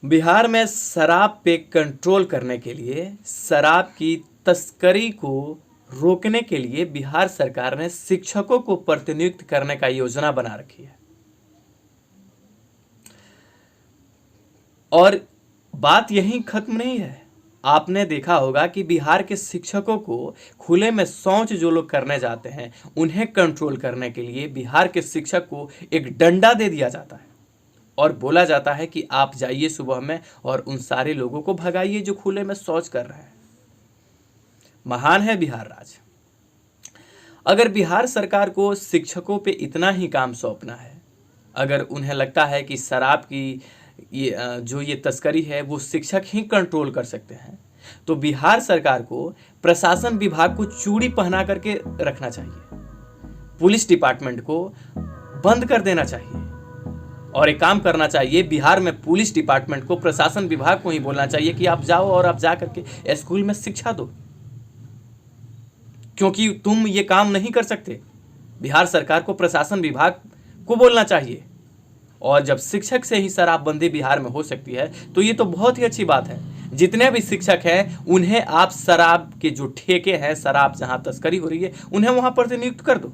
बिहार में शराब पे कंट्रोल करने के लिए, शराब की तस्करी को रोकने के लिए बिहार सरकार ने शिक्षकों को प्रतिनियुक्त करने का योजना बना रखी है। और बात यहीं खत्म नहीं है। आपने देखा होगा कि बिहार के शिक्षकों को खुले में शौच जो लोग करने जाते हैं उन्हें कंट्रोल करने के लिए बिहार के शिक्षक को एक डंडा दे दिया जाता है और बोला जाता है कि आप जाइए सुबह में और उन सारे लोगों को भगाइए जो खुले में शौच कर रहे हैं। महान है बिहार राज्य। अगर बिहार सरकार को शिक्षकों पे इतना ही काम सौंपना है, अगर उन्हें लगता है कि शराब की ये तस्करी है वो शिक्षक ही कंट्रोल कर सकते हैं, तो बिहार सरकार को प्रशासन विभाग को चूड़ी पहना करके रखना चाहिए, पुलिस डिपार्टमेंट को बंद कर देना चाहिए और एक काम करना चाहिए, बिहार में पुलिस डिपार्टमेंट को, प्रशासन विभाग को ही बोलना चाहिए कि आप जाओ और आप जा करके स्कूल में शिक्षा दो, क्योंकि तुम ये काम नहीं कर सकते। बिहार सरकार को प्रशासन विभाग को बोलना चाहिए। और जब शिक्षक से ही शराबबंदी बिहार में हो सकती है तो ये तो बहुत ही अच्छी बात है। जितने भी शिक्षक हैं उन्हें आप शराब के जो ठेके हैं, शराब जहां तस्करी हो रही है, उन्हें वहां पर नियुक्त कर दो।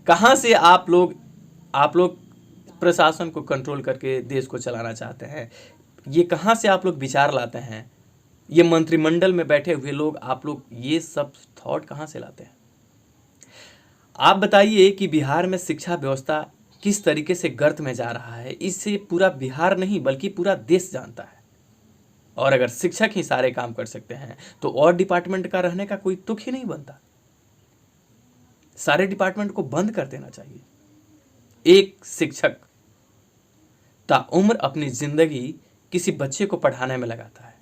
कहां से आप लोग प्रशासन को कंट्रोल करके देश को चलाना चाहते हैं? ये कहां से आप लोग विचार लाते हैं? ये मंत्रिमंडल में बैठे हुए लोग, आप लोग ये सब थॉट कहां से लाते हैं? आप बताइए कि बिहार में शिक्षा व्यवस्था किस तरीके से गर्त में जा रहा है। इससे पूरा बिहार नहीं बल्कि पूरा देश जानता है। और अगर शिक्षक ही सारे काम कर सकते हैं तो और डिपार्टमेंट का रहने का कोई तुक ही नहीं बनता। सारे डिपार्टमेंट को बंद कर देना चाहिए। एक शिक्षक ताउम्र अपनी जिंदगी किसी बच्चे को पढ़ाने में लगाता है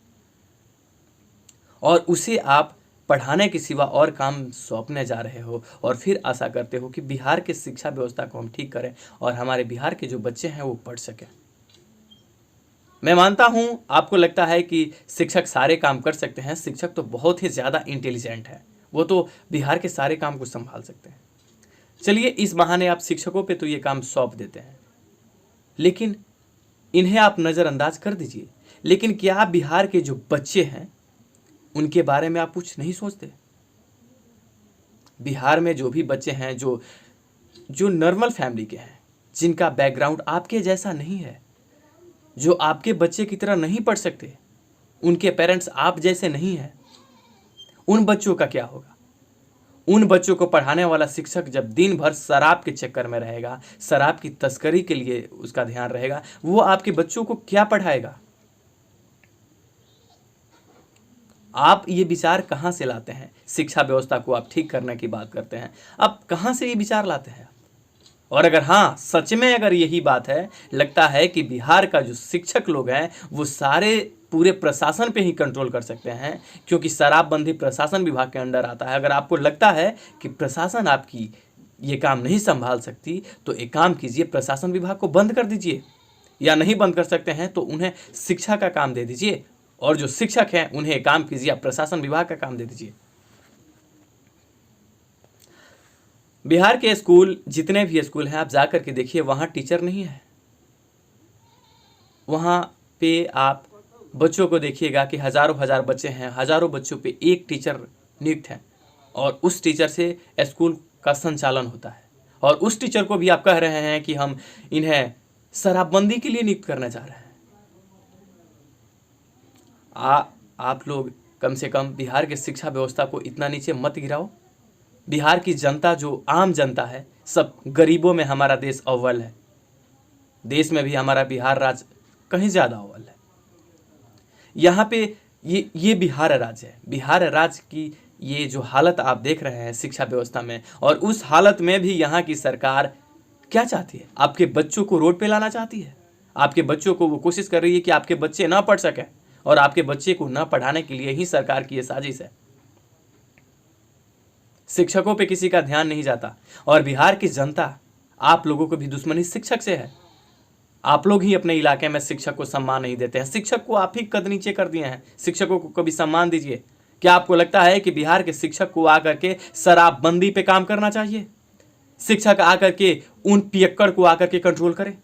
और उसे आप पढ़ाने के सिवा और काम सौंपने जा रहे हो और फिर आशा करते हो कि बिहार के शिक्षा व्यवस्था को हम ठीक करें और हमारे बिहार के जो बच्चे हैं वो पढ़ सकें। मैं मानता हूं आपको लगता है कि शिक्षक सारे काम कर सकते हैं। शिक्षक तो बहुत ही ज़्यादा इंटेलिजेंट है, वो तो बिहार के सारे काम को संभाल सकते हैं। चलिए, इस बहाने आप शिक्षकों पे तो ये काम सौंप देते हैं, लेकिन इन्हें आप नज़रअंदाज कर दीजिए। लेकिन क्या बिहार के जो बच्चे हैं उनके बारे में आप कुछ नहीं सोचते? बिहार में जो भी बच्चे हैं जो नॉर्मल फैमिली के हैं, जिनका बैकग्राउंड आपके जैसा नहीं है, जो आपके बच्चे की तरह नहीं पढ़ सकते, उनके पेरेंट्स आप जैसे नहीं हैं, उन बच्चों का क्या होगा? उन बच्चों को पढ़ाने वाला शिक्षक जब दिन भर शराब के चक्कर में रहेगा, शराब की तस्करी के लिए उसका ध्यान रहेगा, वो आपके बच्चों को क्या पढ़ाएगा? आप ये विचार कहाँ से लाते हैं? शिक्षा व्यवस्था को आप ठीक करने की बात करते हैं, आप कहाँ से ये विचार लाते हैं? और अगर हाँ, सच में अगर यही बात है, लगता है कि बिहार का जो शिक्षक लोग हैं वो सारे पूरे प्रशासन पे ही कंट्रोल कर सकते हैं, क्योंकि शराबबंदी प्रशासन विभाग के अंडर आता है। अगर आपको लगता है कि प्रशासन आपकी ये काम नहीं संभाल सकती, तो एक काम कीजिए, प्रशासन विभाग को बंद कर दीजिए, या नहीं बंद कर सकते हैं तो उन्हें शिक्षा का काम दे दीजिए, और जो शिक्षक हैं उन्हें काम कीजिए, आप प्रशासन विभाग का काम दे दीजिए। बिहार के स्कूल, जितने भी स्कूल हैं, आप जाकर के देखिए, वहाँ टीचर नहीं है। वहाँ पे आप बच्चों को देखिएगा कि हज़ारों हज़ार बच्चे हैं, हज़ारों बच्चों पे एक टीचर नियुक्त है और उस टीचर से स्कूल का संचालन होता है। और उस टीचर को भी आप कह रहे हैं कि हम इन्हें शराबबंदी के लिए नियुक्त करना चाह रहे हैं। आप लोग कम से कम बिहार के शिक्षा व्यवस्था को इतना नीचे मत गिराओ। बिहार की जनता, जो आम जनता है, सब गरीबों में हमारा देश अव्वल है। देश में भी हमारा बिहार राज्य कहीं ज़्यादा अव्वल है। यहाँ पे ये बिहार राज्य है। बिहार राज्य की ये जो हालत आप देख रहे हैं शिक्षा व्यवस्था में, और उस हालत में भी यहाँ की सरकार क्या चाहती है? आपके बच्चों को रोड पे लाना चाहती है। आपके बच्चों को वो कोशिश कर रही है कि आपके बच्चे ना पढ़ सकें, और आपके बच्चे को ना पढ़ाने के लिए ही सरकार की ये साजिश है। शिक्षकों पे किसी का ध्यान नहीं जाता, और बिहार की जनता, आप लोगों को भी दुश्मनी शिक्षक से है। आप लोग ही अपने इलाके में शिक्षक को सम्मान नहीं देते हैं। शिक्षक को आप ही कद नीचे कर दिए हैं। शिक्षकों को कभी सम्मान दीजिए। क्या आपको लगता है कि बिहार के शिक्षक को आकर के शराबबंदी पे काम करना चाहिए? शिक्षक आकर के उन पियक्कड़ को आकर के कंट्रोल करे?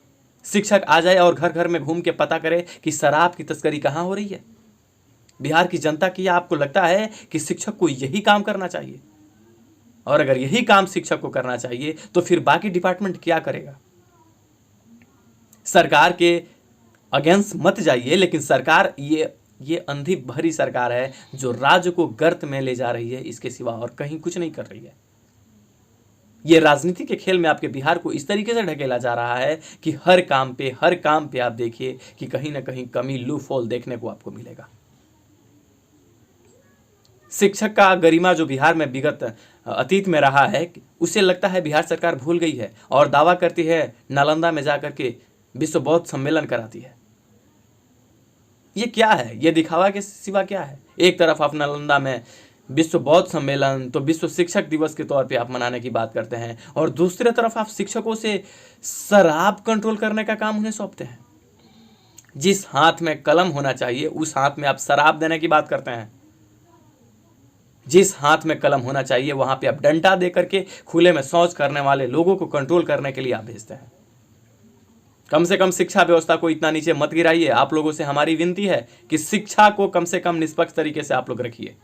शिक्षक आ जाए और घर घर में घूम के पता करे कि शराब की तस्करी कहाँ हो रही है? बिहार की जनता की आपको लगता है कि शिक्षक को यही काम करना चाहिए? और अगर यही काम शिक्षक को करना चाहिए तो फिर बाकी डिपार्टमेंट क्या करेगा? सरकार के अगेंस्ट मत जाइए, लेकिन सरकार ये अंधी भरी सरकार है जो राज्य को गर्त में ले जा रही है, इसके सिवा और कहीं कुछ नहीं कर रही है। ये राजनीति के खेल में आपके बिहार को इस तरीके से ढकेला जा रहा है कि हर काम पे आप देखिए कि कहीं ना कहीं कमी, लूफॉल देखने को आपको मिलेगा। शिक्षक का गरिमा जो बिहार में विगत अतीत में रहा है, उसे लगता है बिहार सरकार भूल गई है और दावा करती है नालंदा में जाकर के विश्व बौद्ध सम्मेलन कराती है। ये क्या है? ये दिखावा के सिवा क्या है? एक तरफ आप नालंदा में विश्व बौद्ध सम्मेलन तो विश्व शिक्षक दिवस के तौर पे आप मनाने की बात करते हैं, और दूसरी तरफ आप शिक्षकों से शराब कंट्रोल करने का काम उन्हें सौंपते हैं। जिस हाथ में कलम होना चाहिए उस हाथ में आप शराब देने की बात करते हैं। जिस हाथ में कलम होना चाहिए वहां पे आप डंडा दे करके खुले में शौच करने वाले लोगों को कंट्रोल करने के लिए आप भेजते हैं। कम से कम शिक्षा व्यवस्था को इतना नीचे मत गिराइए। आप लोगों से हमारी विनती है कि शिक्षा को कम से कम निष्पक्ष तरीके से आप लोग रखिए।